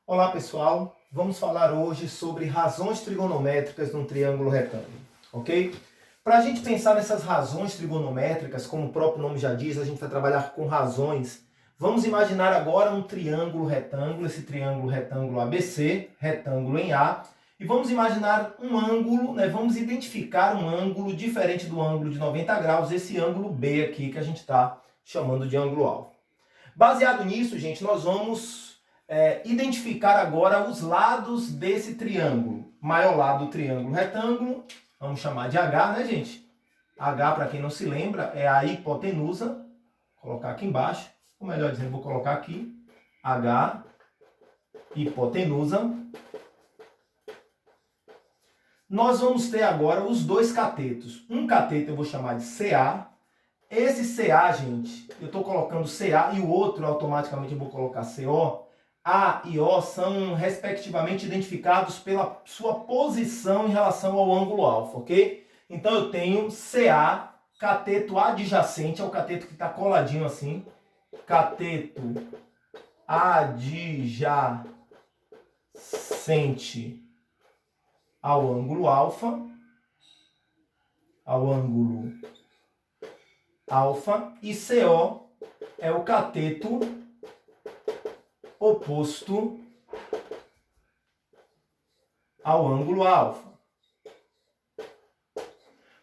Olá pessoal, vamos falar hoje sobre razões trigonométricas num triângulo retângulo, ok? Para a gente pensar nessas razões trigonométricas, como o próprio nome já diz, a gente vai trabalhar com razões. Vamos imaginar agora um triângulo retângulo, esse triângulo retângulo ABC, retângulo em A, e vamos imaginar um ângulo, né? Vamos identificar um ângulo diferente do ângulo de 90 graus, esse ângulo B aqui que a gente está chamando de ângulo alfa. Baseado nisso, gente, nós vamos identificar agora os lados desse triângulo. Maior lado do triângulo retângulo, vamos chamar de H, né, gente? H, para quem não se lembra, é a hipotenusa. Vou colocar aqui embaixo, ou melhor dizendo, vou colocar aqui, H, hipotenusa. Nós vamos ter agora os dois catetos. Um cateto eu vou chamar de CA. Esse CA, gente, eu estou colocando CA e o outro automaticamente eu vou colocar CO. A e O são respectivamente identificados pela sua posição em relação ao ângulo alfa, ok? Então eu tenho CA, cateto adjacente, é o cateto que está coladinho assim. Cateto adjacente ao ângulo alfa. E CO é o cateto oposto ao ângulo alfa.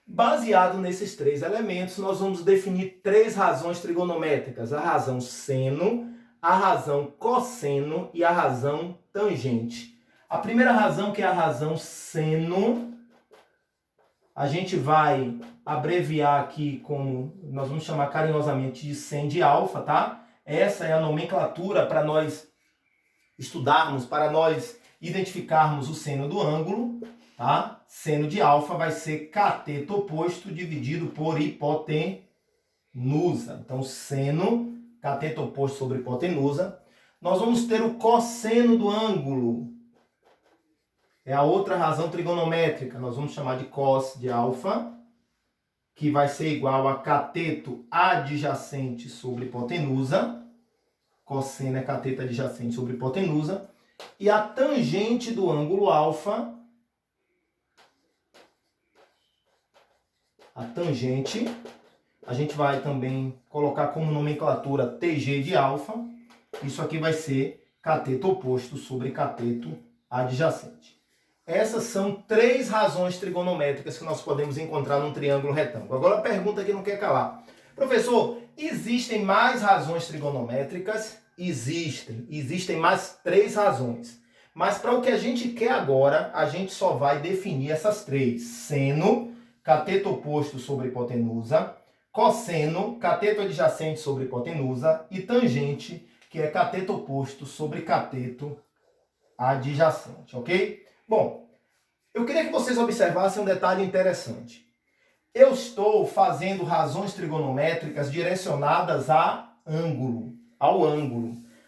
Baseado nesses três elementos, nós vamos definir três razões trigonométricas: a razão seno, a razão cosseno e a razão tangente. A primeira razão, que é a razão seno, a gente vai abreviar aqui como, nós vamos chamar carinhosamente de sen de alfa, tá? Essa é a nomenclatura para nós estudarmos, para nós identificarmos o seno do ângulo, tá? Seno de alfa vai ser cateto oposto dividido por hipotenusa. Então, seno, cateto oposto sobre hipotenusa. Nós vamos ter o cosseno do ângulo. É a outra razão trigonométrica. Nós vamos chamar de cos de alfa, que vai ser igual a cateto adjacente sobre hipotenusa. Cosseno é cateto adjacente sobre hipotenusa. E a tangente do ângulo alfa, a tangente, a gente vai também colocar como nomenclatura TG de alfa. Isso aqui vai ser cateto oposto sobre cateto adjacente. Essas são três razões trigonométricas que nós podemos encontrar num triângulo retângulo. Agora a pergunta que não quer calar. Professor, existem mais razões trigonométricas? Existem mais três razões. Mas para o que a gente quer agora, a gente só vai definir essas três. Seno, cateto oposto sobre hipotenusa. Cosseno, cateto adjacente sobre hipotenusa. E tangente, que é cateto oposto sobre cateto adjacente, ok? Bom, eu queria que vocês observassem um detalhe interessante. Eu estou fazendo razões trigonométricas direcionadas ao ângulo.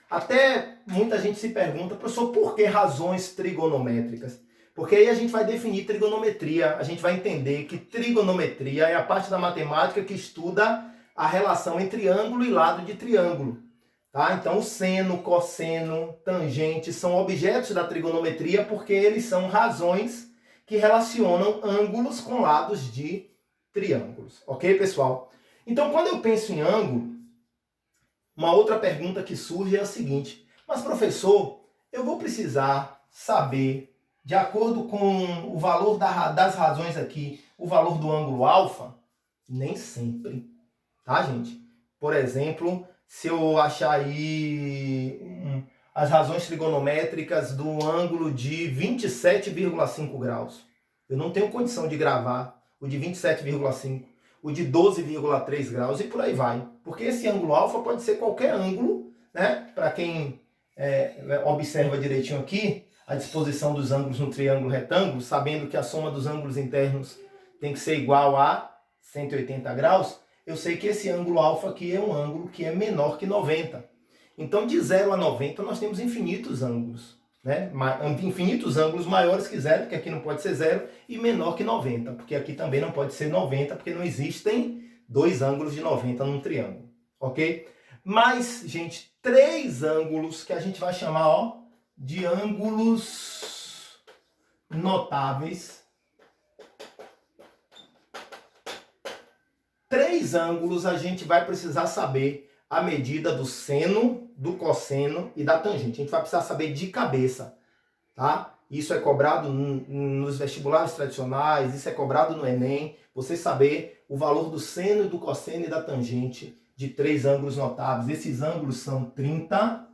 Até muita gente se pergunta, professor, por que razões trigonométricas? Porque aí a gente vai definir trigonometria, a gente vai entender que trigonometria é a parte da matemática que estuda a relação entre ângulo e lado de triângulo. Tá? Então, o seno, cosseno, tangente são objetos da trigonometria porque eles são razões que relacionam ângulos com lados de triângulos. Ok, pessoal? Então, quando eu penso em ângulo, uma outra pergunta que surge é a seguinte: mas, professor, eu vou precisar saber, de acordo com o valor das razões aqui, o valor do ângulo alfa? Nem sempre. Tá, gente? Por exemplo, se eu achar aí as razões trigonométricas do ângulo de 27,5 graus, eu não tenho condição de gravar o de 27,5, o de 12,3 graus e por aí vai. Porque esse ângulo alfa pode ser qualquer ângulo, né? Para quem observa direitinho aqui a disposição dos ângulos no triângulo retângulo, sabendo que a soma dos ângulos internos tem que ser igual a 180 graus, eu sei que esse ângulo alfa aqui é um ângulo que é menor que 90. Então, de 0 a 90, nós temos infinitos ângulos. Né? Infinitos ângulos maiores que 0, porque aqui não pode ser 0, e menor que 90, porque aqui também não pode ser 90, porque não existem dois ângulos de 90 num triângulo. Ok? Mas, gente, três ângulos que a gente vai chamar, ó, de ângulos notáveis. 3 ângulos a gente vai precisar saber a medida do seno, do cosseno e da tangente. A gente vai precisar saber de cabeça, tá? Isso é cobrado nos vestibulares tradicionais, isso é cobrado no Enem. Você saber o valor do seno, do cosseno e da tangente de 3 ângulos notáveis. Esses ângulos são 30.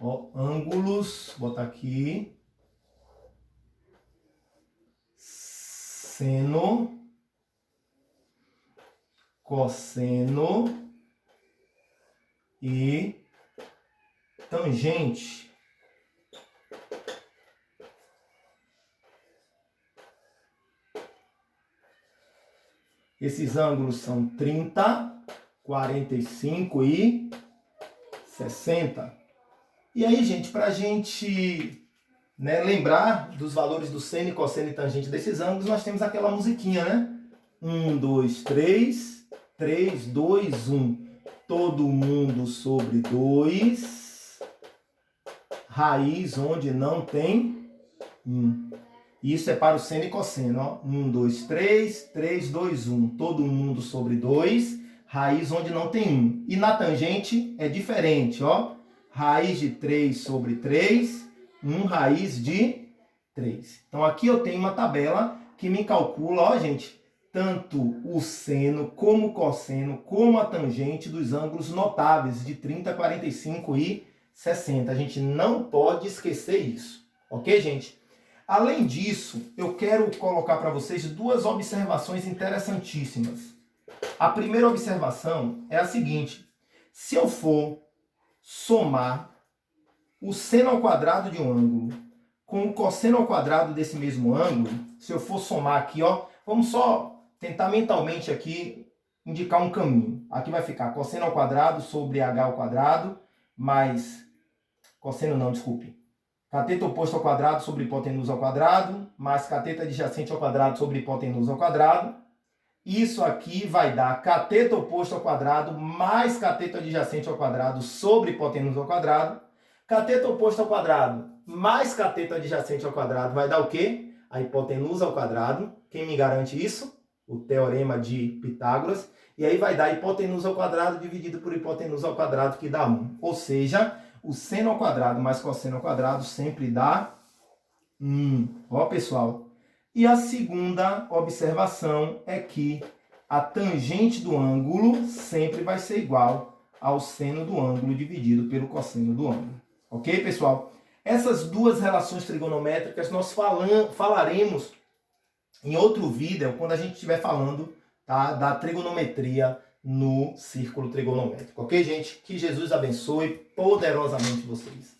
Ó, ângulos, vou botar aqui. Seno, cosseno e tangente. Esses ângulos são 30, 45 e 60. E aí, gente, para a gente, né, lembrar dos valores do seno, cosseno e tangente desses ângulos, nós temos aquela musiquinha, né? 1, 2, 3, 3, 2, 1. Todo mundo sobre 2. Raiz onde não tem 1. Isso é para o seno e cosseno, ó. 1, 2, 3, 3, 2, 1. Todo mundo sobre 2, raiz onde não tem 1. E na tangente é diferente, ó. Raiz de 3 sobre 3, 1 raiz de 3. Então aqui eu tenho uma tabela que me calcula, ó, gente, tanto o seno, como o cosseno, como a tangente dos ângulos notáveis de 30, 45 e 60. A gente não pode esquecer isso, ok, gente? Além disso, eu quero colocar para vocês 2 observações interessantíssimas. A primeira observação é a seguinte: se eu for somar o seno ao quadrado de um ângulo com o cosseno ao quadrado desse mesmo ângulo, se eu for somar aqui, ó, vamos só tentar mentalmente aqui indicar um caminho. Aqui vai ficar cosseno ao quadrado sobre h ao quadrado, mais cosseno não, desculpe. Cateto oposto ao quadrado sobre hipotenusa ao quadrado, mais cateto adjacente ao quadrado sobre hipotenusa ao quadrado. Isso aqui vai dar cateto oposto ao quadrado mais cateto adjacente ao quadrado sobre hipotenusa ao quadrado. Cateto oposto ao quadrado mais cateto adjacente ao quadrado vai dar o quê? A hipotenusa ao quadrado. Quem me garante isso? O teorema de Pitágoras. E aí vai dar hipotenusa ao quadrado dividido por hipotenusa ao quadrado, que dá 1. Ou seja, o seno ao quadrado mais cosseno ao quadrado sempre dá 1. Ó, pessoal. E a segunda observação é que a tangente do ângulo sempre vai ser igual ao seno do ângulo dividido pelo cosseno do ângulo. Ok, pessoal? Essas 2 relações trigonométricas nós falaremos em outro vídeo, quando a gente estiver falando, tá, da trigonometria no círculo trigonométrico. Ok, gente? Que Jesus abençoe poderosamente vocês.